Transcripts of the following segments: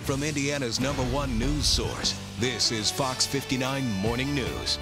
From Indiana's #1 news source, this is Fox 59 Morning News.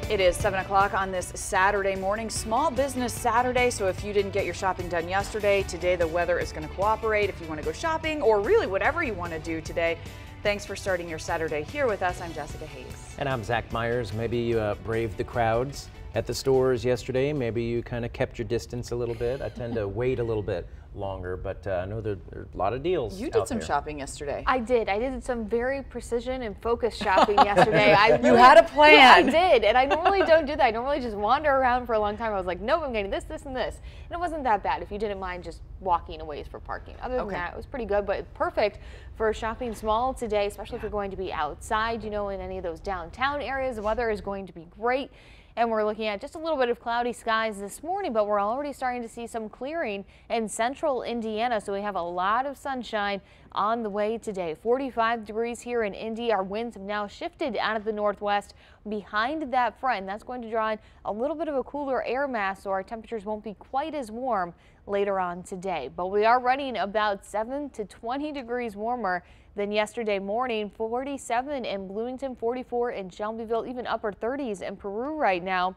It is 7 o'clock on this Saturday morning, Small Business Saturday. So if you didn't get your shopping done yesterday, today the weather is going to cooperate if you want to go shopping or really whatever you want to do today. Thanks for starting your Saturday here with us. I'm Jessica Hayes. And I'm Zach Myers. Maybe you braved the crowds at the stores yesterday. Maybe you kind of kept your distance a little bit. I tend to wait a little bit longer, but I know there are a lot of deals. You did some shopping yesterday. I did. I did some very precision and focused shopping yesterday. You had a plan. Yeah, I did, and I normally don't do that. I normally just wander around for a long time. I was like, nope, I'm getting this, this, and this. And it wasn't that bad if you didn't mind just walking a ways for parking. Other than that, it was pretty good, but perfect for shopping small today, especially if you're going to be outside, you know, in any of those downtown areas. The weather is going to be great. And we're looking at just a little bit of cloudy skies this morning, but we're already starting to see some clearing in central Indiana. So we have a lot of sunshine on the way today. 45 degrees here in Indy. Our winds have now shifted out of the northwest behind that front. And that's going to draw in a little bit of a cooler air mass, so our temperatures won't be quite as warm later on today. But we are running about 7 to 20 degrees warmer than yesterday morning. 47 in Bloomington, 44 in Shelbyville, even upper 30s in Peru right now.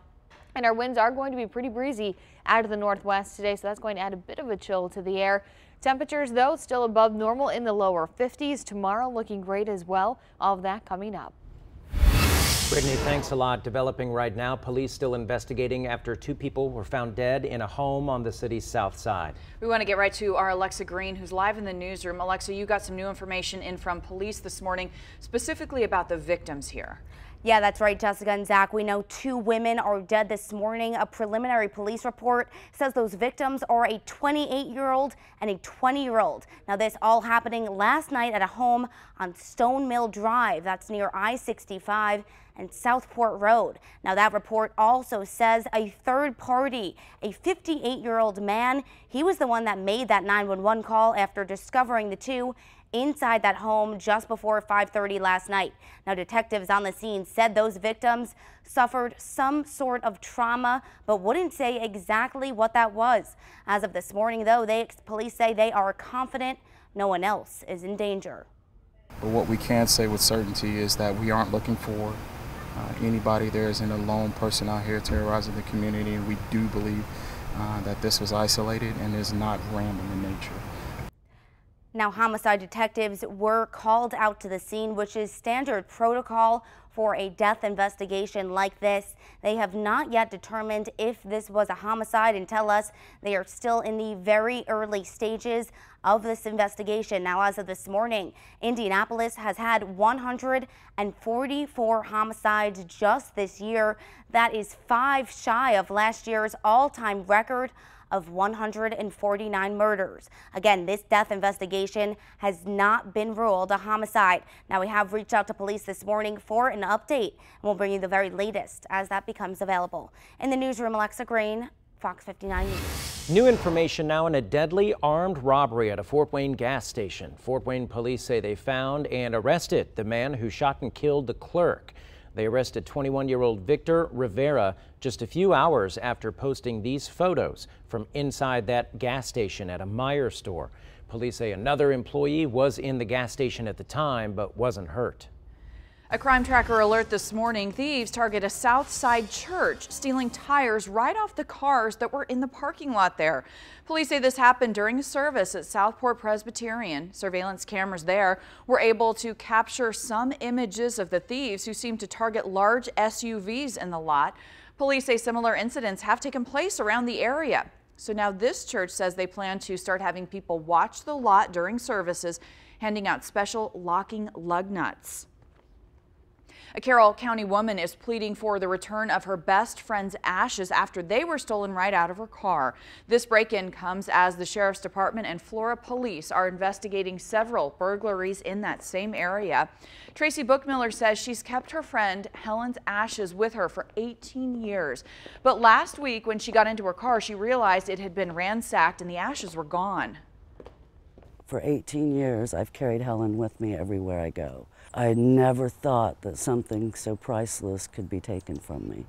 And our winds are going to be pretty breezy out of the northwest today, so that's going to add a bit of a chill to the air. Temperatures, though, still above normal in the lower 50s. Tomorrow looking great as well. All of that coming up. Brittany, thanks a lot. Developing right now, police still investigating after 2 people were found dead in a home on the city's south side. We want to get right to our Alexa Green, who's live in the newsroom. Alexa, you got some new information in from police this morning, specifically about the victims here. Yeah, that's right, Jessica and Zach. We know 2 women are dead this morning. A preliminary police report says those victims are a 28-year-old and a 20-year-old. Now, this all happening last night at a home on Stone Mill Drive. That's near I-65 and Southport Road. Now, that report also says a third party, a 58-year-old man, he was the one that made that 911 call after discovering the 2 inside that home just before 5:30 last night. Now, detectives on the scene said those victims suffered some sort of trauma, but wouldn't say exactly what that was. As of this morning, though, police say they are confident no one else is in danger. But what we can say with certainty is that we aren't looking for anybody. There isn't a lone person out here terrorizing the community, and we do believe that this was isolated and is not random in nature. Now, homicide detectives were called out to the scene, which is standard protocol for a death investigation like this. They have not yet determined if this was a homicide and tell us they are still in the very early stages of this investigation. Now, as of this morning, Indianapolis has had 144 homicides just this year. That is 5 shy of last year's all-time record of 149 murders. Again, this death investigation has not been ruled a homicide. Now, we have reached out to police this morning for an update, and we'll bring you the very latest as that becomes available. In the newsroom, Alexa Green, Fox 59 News. New information now on a deadly armed robbery at a Fort Wayne gas station. Fort Wayne police say they found and arrested the man who shot and killed the clerk. They arrested 21-year-old Victor Rivera just a few hours after posting these photos from inside that gas station at a Meijer store. Police say another employee was in the gas station at the time but wasn't hurt. A crime tracker alert this morning. Thieves target a Southside church, stealing tires right off the cars that were in the parking lot there. Police say this happened during a service at Southport Presbyterian. Surveillance cameras there were able to capture some images of the thieves who seemed to target large SUVs in the lot. Police say similar incidents have taken place around the area. So now this church says they plan to start having people watch the lot during services, handing out special locking lug nuts. A Carroll County woman is pleading for the return of her best friend's ashes after they were stolen right out of her car. This break-in comes as the Sheriff's Department and Flora Police are investigating several burglaries in that same area. Tracy Bookmiller says she's kept her friend Helen's ashes with her for 18 years. But last week when she got into her car, she realized it had been ransacked and the ashes were gone. For 18 years, I've carried Helen with me everywhere I go. I never thought that something so priceless could be taken from me.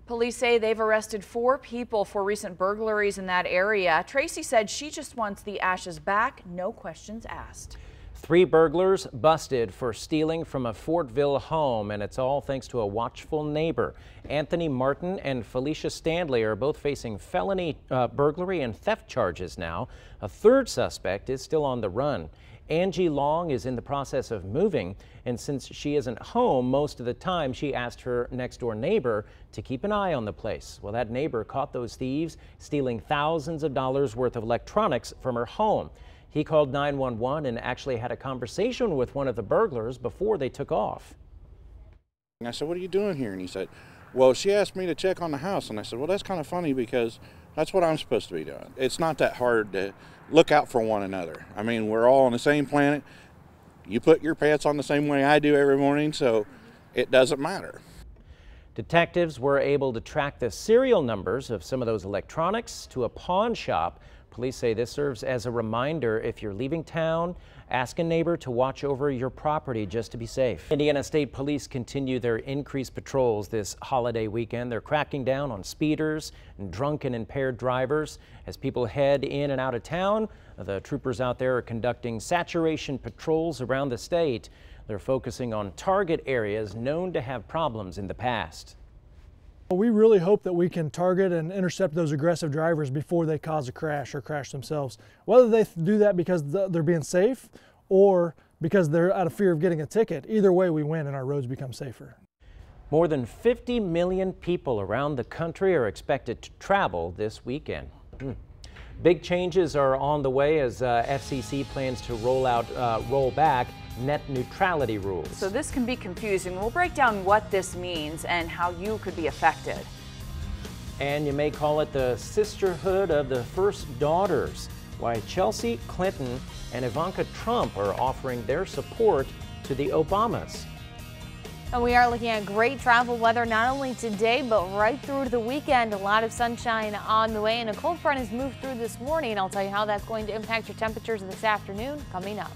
Police say they've arrested 4 people for recent burglaries in that area. Tracy said she just wants the ashes back, no questions asked. 3 burglars busted for stealing from a Fortville home, and it's all thanks to a watchful neighbor. Anthony Martin and Felicia Stanley are both facing felony burglary and theft charges now. A third suspect is still on the run. Angie Long is in the process of moving, and since she isn't home most of the time, she asked her next-door neighbor to keep an eye on the place. Well, that neighbor caught those thieves stealing thousands of dollars worth of electronics from her home. He called 911 and actually had a conversation with one of the burglars before they took off. I said, "What are you doing here?" And he said, "Well, she asked me to check on the house." And I said, "Well, that's kind of funny because that's what I'm supposed to be doing." It's not that hard to look out for one another. I mean, we're all on the same planet. You put your pants on the same way I do every morning, so it doesn't matter. Detectives were able to track the serial numbers of some of those electronics to a pawn shop. Police say this serves as a reminder if you're leaving town, ask a neighbor to watch over your property just to be safe. Indiana State Police continue their increased patrols this holiday weekend. They're cracking down on speeders and drunk and impaired drivers. As people head in and out of town, the troopers out there are conducting saturation patrols around the state. They're focusing on target areas known to have problems in the past. We really hope that we can target and intercept those aggressive drivers before they cause a crash or crash themselves. Whether they do that because they're being safe or because they're out of fear of getting a ticket, either way we win and our roads become safer. More than 50 million people around the country are expected to travel this weekend. Big changes are on the way as FCC plans to roll back net neutrality rules. So this can be confusing. We'll break down what this means and how you could be affected. And you may call it the sisterhood of the first daughters. Why Chelsea Clinton and Ivanka Trump are offering their support to the Obamas. And we are looking at great travel weather not only today, but right through the weekend. A lot of sunshine on the way, and a cold front has moved through this morning. I'll tell you how that's going to impact your temperatures this afternoon coming up.